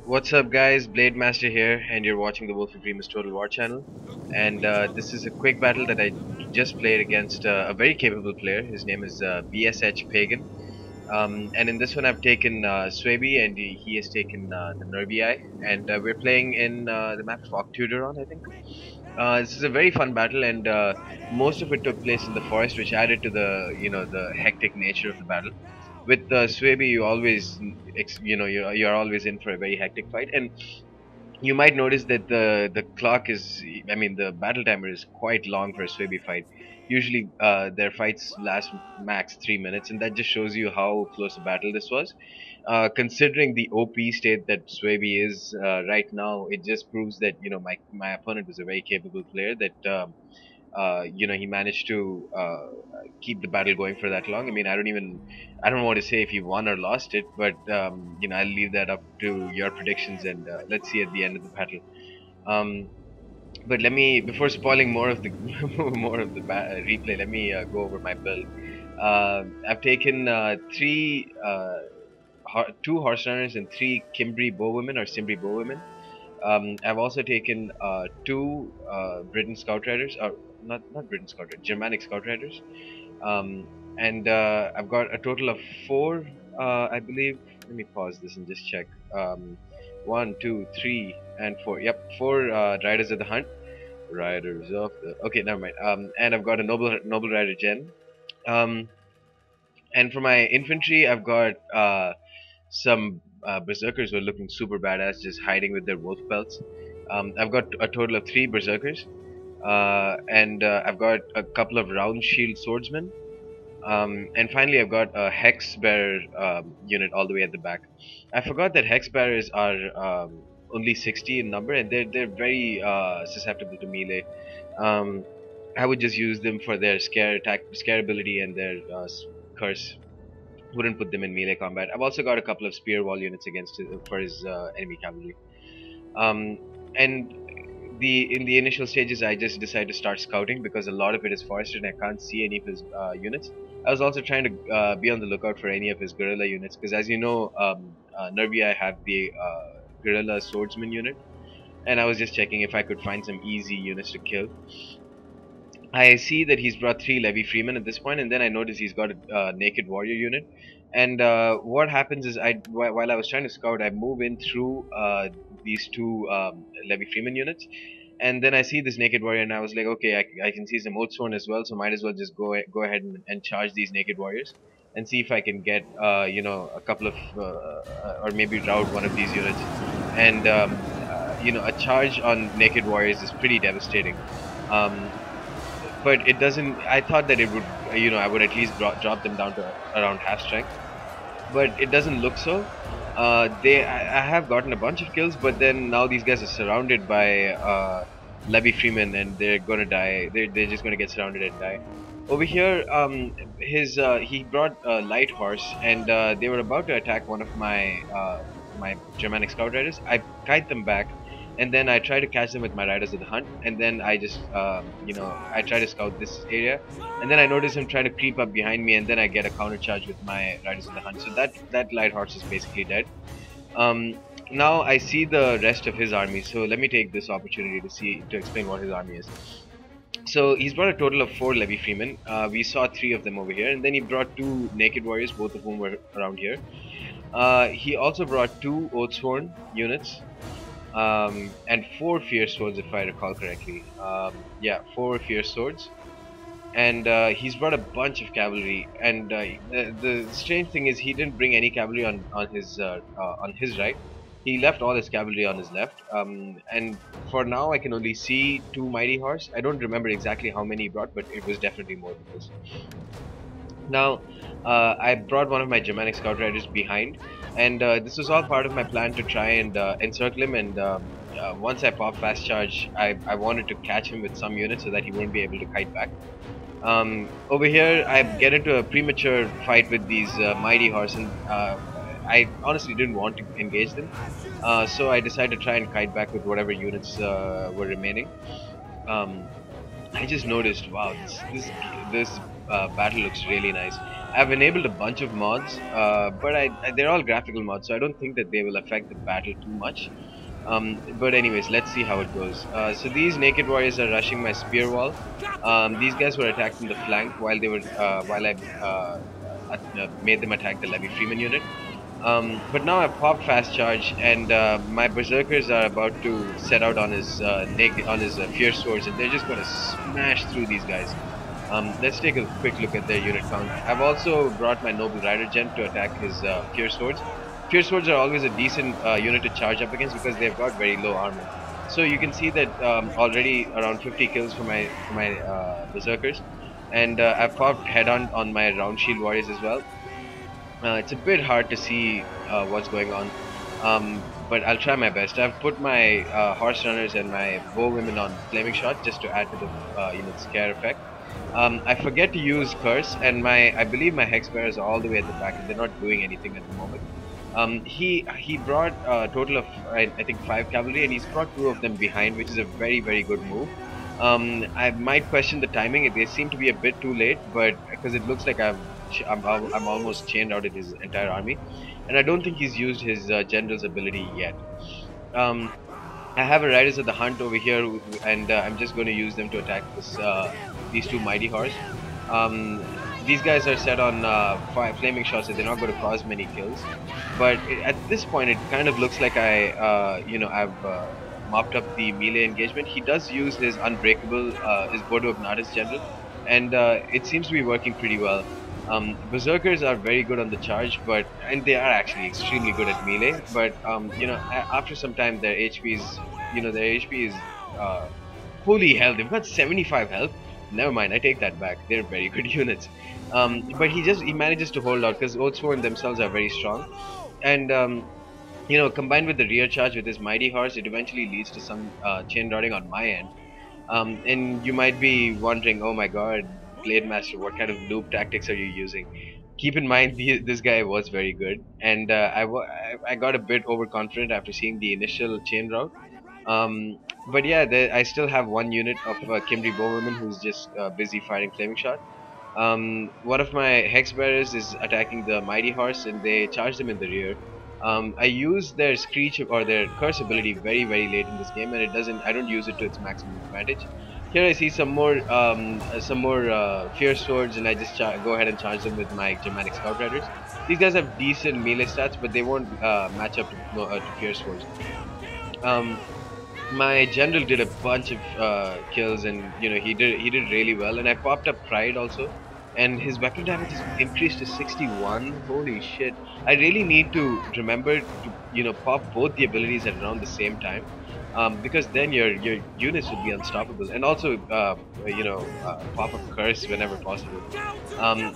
What's up guys, Blademaster here and you're watching the Wolf of Dreamers Total War channel, and this is a quick battle that I just played against a very capable player. His name is BSH Pagan, and in this one I've taken Suebi and he has taken the Nervii, and we're playing in the map of Octuderon, I think. This is a very fun battle, and most of it took place in the forest, which added to the hectic nature of the battle. With Suebi, you always you're always in for a very hectic fight, and you might notice that the clock is, I mean, the battle timer is quite long for a Suebi fight. Usually, their fights last max 3 minutes, and that just shows you how close a battle this was. Considering the OP state that Suebi is right now, it just proves that my opponent was a very capable player. That he managed to keep the battle going for that long. I mean, I don't want to say if he won or lost it, but I'll leave that up to your predictions, and let's see at the end of the battle. Um, but let me, before spoiling more of the replay, let me go over my build. I've taken two horse runners and three Kimbri bowwomen or Simbri bowwomen. I've also taken two Britain scout riders, or not Britain scout riders, Germanic scout riders, and I've got a total of four, I believe. Let me pause this and just check. One, two, three, and four. Yep, four riders of the hunt. Riders of the. Okay, never mind. And I've got a noble rider gen. Um, and for my infantry, I've got some berserkers who are looking super badass, just hiding with their wolf pelts. I've got a total of three berserkers, and I've got a couple of round shield swordsmen, and finally I've got a hex bearer unit all the way at the back. I forgot that hex bearers are only 60 in number, and they're very susceptible to melee. Um, I would just use them for their scare ability, and their curse wouldn't put them in melee combat. I've also got a couple of spear wall units against for his enemy cavalry. Um, and in the initial stages, I just decided to start scouting because a lot of it is forested and I can't see any of his units. I was also trying to be on the lookout for any of his guerrilla units, because as you know, Nervii have the guerrilla swordsman unit, and I was just checking if I could find some easy units to kill. I see that he's brought three Levy Freemen at this point, and then I notice he's got a naked warrior unit. And what happens is, while I was trying to scout, I move in through these two Levy Freeman units, and then I see this naked warrior, and I was like, okay, I can see some Oathsworn as well, so might as well just go ahead and charge these naked warriors, and see if I can get a couple of or maybe rout one of these units. And a charge on naked warriors is pretty devastating. Um, but it doesn't. I thought that it would, I would at least drop them down to around half strength, but it doesn't look so. I have gotten a bunch of kills, but then now these guys are surrounded by Levy Freeman, and they're gonna die. They're just gonna get surrounded and die. Over here, he brought a light horse, and they were about to attack one of my Germanic scout riders. I kite them back, and then I try to catch them with my riders of the hunt, and then I just I try to scout this area, and then I notice him trying to creep up behind me, and then I get a counter charge with my riders of the hunt. So that light horse is basically dead. Now I see the rest of his army, so let me take this opportunity to explain what his army is. So he's brought a total of 4 Levy Freemen. We saw 3 of them over here, and then he brought 2 naked warriors, both of whom were around here. He also brought 2 Oathsworn units, and 4 fierce swords, if I recall correctly. Yeah, 4 fierce swords, and he's brought a bunch of cavalry. And the strange thing is, he didn't bring any cavalry on his right. He left all his cavalry on his left. And for now, I can only see 2 mighty horse. I don't remember exactly how many he brought, but it was definitely more than this. Now, I brought one of my Germanic scout riders behind, and this was all part of my plan to try and encircle him. And once I pop fast charge, I wanted to catch him with some units so that he won't be able to kite back. Over here, I get into a premature fight with these mighty horse, and I honestly didn't want to engage them, so I decided to try and kite back with whatever units were remaining. I just noticed, wow, this battle looks really nice. I've enabled a bunch of mods, but they're all graphical mods, so I don't think that they will affect the battle too much. But anyways, let's see how it goes. So these naked warriors are rushing my spear wall. These guys were attacked from the flank while they were while I made them attack the Levy Freeman unit. But now I popped fast charge, and my berserkers are about to set out on his fierce swords, and they're just going to smash through these guys. Let's take a quick look at their unit count. I've also brought my noble rider gent to attack his fierce swords. Fierce swords are always a decent unit to charge up against because they've got very low armor. So you can see that already around 50 kills for my berserkers, and I've popped head on my round shield warriors as well. It's a bit hard to see what's going on, but I'll try my best. I've put my horse runners and my bow women on flaming shot just to add to the scare effect. I forget to use curse, and I believe my hex bearers are all the way at the back, and they're not doing anything at the moment. He brought a total of I think 5 cavalry, and he's brought 2 of them behind, which is a very good move. I might question the timing. They seem to be a bit too late, but because it looks like I'm almost chained out of his entire army, and I don't think he's used his general's ability yet. Um, I have a Riders of the Hunt over here, and I'm just going to use them to attack these 2 mighty horse. These guys are set on flaming shots, so they're not going to cause many kills. But at this point, it kind of looks like I've mopped up the melee engagement. He does use his Unbreakable, his Boduognatus general, and it seems to be working pretty well. Berserkers are very good on the charge, and they are actually extremely good at melee. But after some time, their HP is uh, fully health. They've got 75 health. Never mind, I take that back. They're very good units. But he manages to hold out because Oathsworn themselves are very strong, and combined with the rear charge with his mighty horse, it eventually leads to some chain routing on my end. And you might be wondering, oh my god, Blademaster, what kind of loop tactics are you using? Keep in mind, this guy was very good, and I got a bit overconfident after seeing the initial chain route. But yeah, I still have one unit of Kimberly Bowwoman who's just busy firing flaming shot. One of my hex bearers is attacking the mighty horse, and they charge them in the rear. I use their screech or their curse ability very late in this game, and I don't use it to its maximum advantage. Here I see some more fierce swords, and I just go ahead and charge them with my Germanic scout riders. These guys have decent melee stats, but they won't match up to, no, to fierce swords. Um, my general did a bunch of kills, and he did really well, and I popped up pride also, and his weapon damage is increased to 61. Holy shit, I really need to remember to pop both the abilities at around the same time, because then your units would be unstoppable, and also pop up curse whenever possible.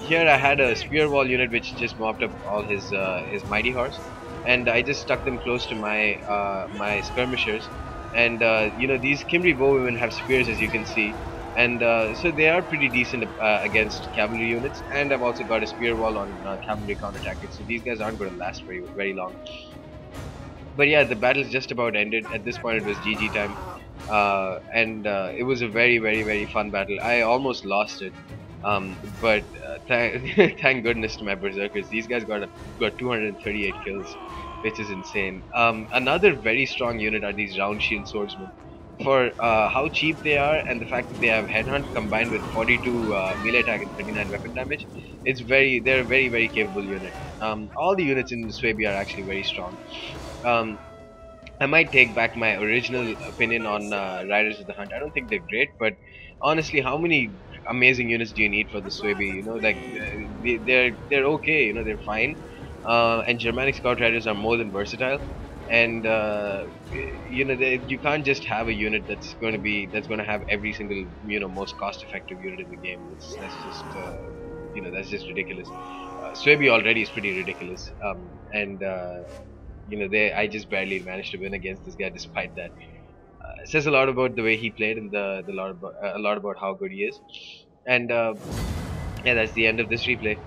Here I had a spear wall unit which just mopped up all his mighty horse, and I just stuck them close to my skirmishers, and these Kimri bowwomen have spears, as you can see, and so they are pretty decent against cavalry units. And I've also got a spear wall on cavalry counter tactics, so these guys aren't going to last very long. But yeah, the battle's just about ended. At this point, it was GG time, and it was a very fun battle. I almost lost it, but thank goodness to my berserkers. These guys got 238 kills, which is insane. Another very strong unit are these round shield swordsmen. For how cheap they are, and the fact that they have headhunt combined with 42 melee attack and 39 weapon damage, they're a very capable unit. All the units in Suebi are actually very strong. Um, I might take back my original opinion on Riders of the Hunt. I don't think they're great, but honestly, how many amazing units do you need for the Suebi? Like they're okay. They're fine. And Germanic Scout Riders are more than versatile. And you can't just have a unit that's going to have every single most cost-effective unit in the game. That's just ridiculous. Suebi already is pretty ridiculous. And they I just barely managed to win against this guy despite that. It says a lot about the way he played, and a lot about how good he is. And yeah, that's the end of this replay.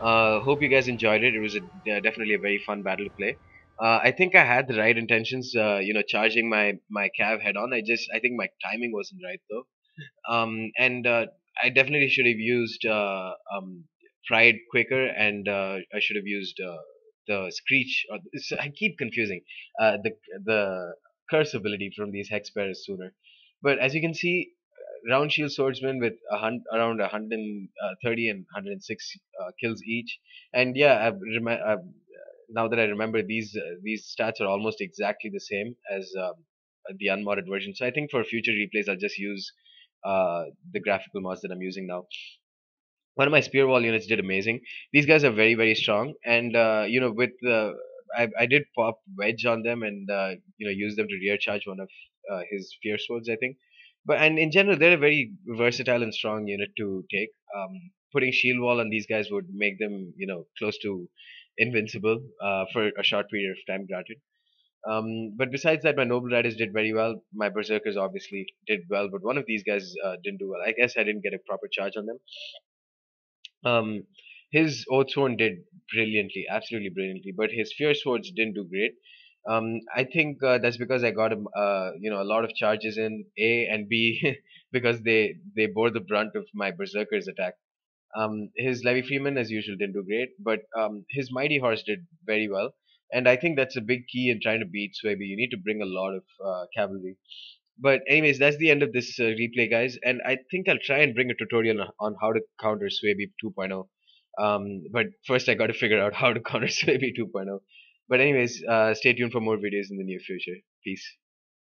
Hope you guys enjoyed it. It was definitely a very fun battle to play. I think I had the right intentions, charging my cav head on. I think my timing wasn't right though. And I definitely should have used fried quicker, and I should have used the screech. I keep confusing the curse ability from these hex bearers sooner. But as you can see, round shield swordsman with around 130 and 106 kills each. And yeah, now that I remember, these stats are almost exactly the same as the unmodded version. So I think for future replays, I'll just use the graphical mods that I'm using now. One of my spear wall units did amazing. These guys are very very strong, and with the I did pop wedge on them, and use them to rear charge one of his fierce swords, I think. But and in general, they're a very versatile and strong unit to take. Putting shield wall on these guys would make them close to invincible for a short period of time, granted. But besides that, my noble riders did very well. My berserkers obviously did well, but one of these guys didn't do well. I guess I didn't get a proper charge on them. Um, his Oathsworn did brilliantly, absolutely brilliantly, but his Fierce Swords didn't do great. I think that's because I got him, a lot of charges in A and B because they bore the brunt of my Berserker's attack. His Levy Freeman, as usual, didn't do great, but his Mighty Horse did very well. And I think that's a big key in trying to beat Suebi. You need to bring a lot of cavalry. But anyways, that's the end of this replay, guys. And I think I'll try and bring a tutorial on how to counter Suebi 2.0. But first, I got to figure out how to counter Suebi 2.0. But anyways, stay tuned for more videos in the near future. Peace.